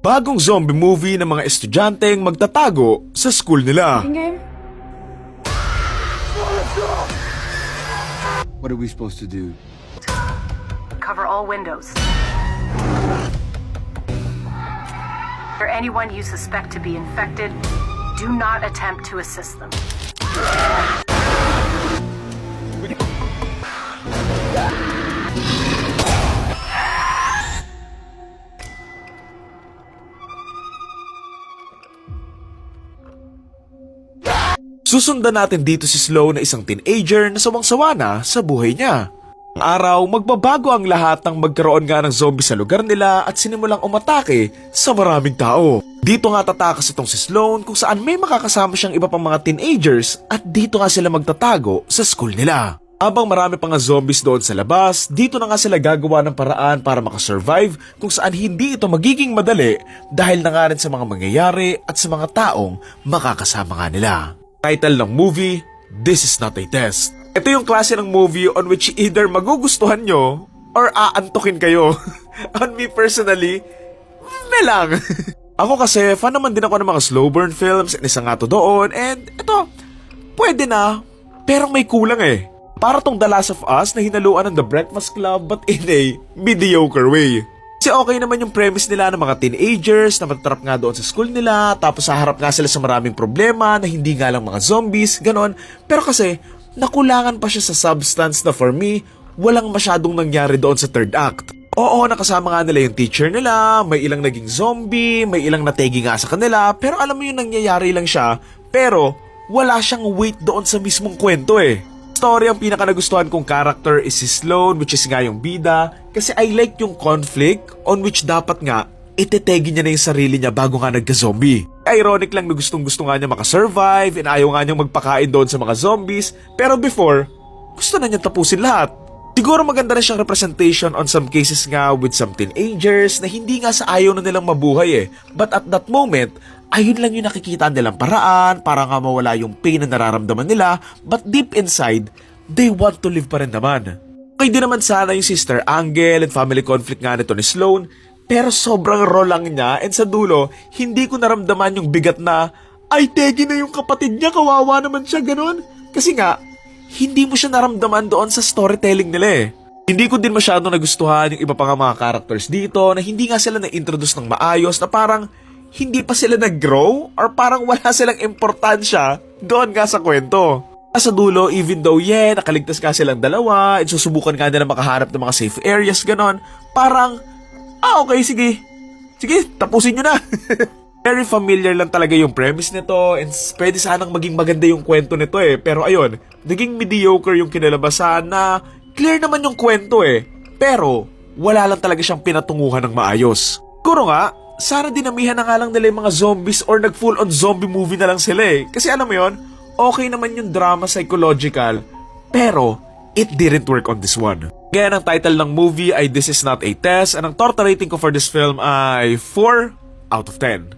Bagong zombie movie ng mga estudyanteng magtatago sa school nila. Game? What are we supposed to do? Cover all windows. For anyone you suspect to be infected, do not attempt to assist them. Susundan natin dito si Sloan na isang teenager na sawang-sawa na sa buhay niya. Ang araw, magbabago ang lahat nang magkaroon nga ng zombie sa lugar nila at sinimulang umatake sa maraming tao. Dito nga tatakas itong si Sloan kung saan may makakasama siyang iba pang mga teenagers at dito nga sila magtatago sa school nila. Habang marami pang zombies doon sa labas, dito na nga sila gagawa ng paraan para makasurvive kung saan hindi ito magiging madali dahil na nga rin sa mga mangyayari at sa mga taong makakasama nga nila. Title ng movie, This Is Not a Test. Ito yung klase ng movie on which either magugustuhan nyo or aantukin kayo. On me personally, me lang. Ako kasi, fan naman din ako ng mga slow burn films and isa nga to doon and ito, pwede na, pero may kulang eh. Para tong The Last of Us na hinaluan ng The Breakfast Club but in a mediocre way. Kasi okay naman yung premise nila ng mga teenagers na matatrap nga doon sa school nila, tapos haharap nga sila sa maraming problema na hindi nga lang mga zombies, ganon. Pero kasi, nakulangan pa siya sa substance na for me, walang masyadong nangyari doon sa third act. Oo, nakasama nga nila yung teacher nila, may ilang naging zombie, may ilang nategi nga sa kanila, pero alam mo yung nangyayari lang siya, pero wala siyang weight doon sa mismong kwento eh. Story ang pinaka nagustuhan kong character is si Sloan, which is nga yung bida, kasi I like yung conflict on which dapat nga itetegi niya na yung sarili niya bago nga nagka-zombie. Ironic lang na gustong-gusto nga niya makasurvive and ayaw nga niyang magpakain doon sa mga zombies, pero before, gusto na niya tapusin lahat. Siguro maganda na siyang representation on some cases nga with some teenagers na hindi nga sa ayaw na nilang mabuhay eh, but at that moment, ayun lang yung nakikita nilang paraan para nga mawala yung pain na nararamdaman nila, but deep inside, they want to live pa rin naman. Okay din naman sana yung sister Angel and family conflict nga nito ni Sloan, pero sobrang raw lang niya and sa dulo, hindi ko naramdaman yung bigat na, ay tegi na yung kapatid niya, kawawa naman siya ganun. Kasi nga, hindi mo siya naramdaman doon sa storytelling nila eh. Hindi ko din masyado nagustuhan yung iba pa nga mga characters dito na hindi nga sila na-introduce ng maayos na parang hindi pa sila nag-grow or parang wala silang importansya doon nga sa kwento. Sa dulo, even though nakaligtas nga silang dalawa at susubukan nga nila makahanap ng mga safe areas ganon, parang, okay, sige, tapusin nyo na. Very familiar lang talaga yung premise nito and pwede sanang maging maganda yung kwento nito eh. Pero ayun, naging mediocre yung kinalabasan na clear naman yung kwento eh. Pero wala lang talaga siyang pinatunguhan ng maayos. Siguro nga, sana dinamihan na nga lang nila yung mga zombies or nag-full on zombie movie na lang sila eh. Kasi alam mo yun, okay naman yung drama psychological, pero it didn't work on this one. Ngayon, ang title ng movie ay This Is Not a Test and ang total rating ko for this film ay 4 out of 10.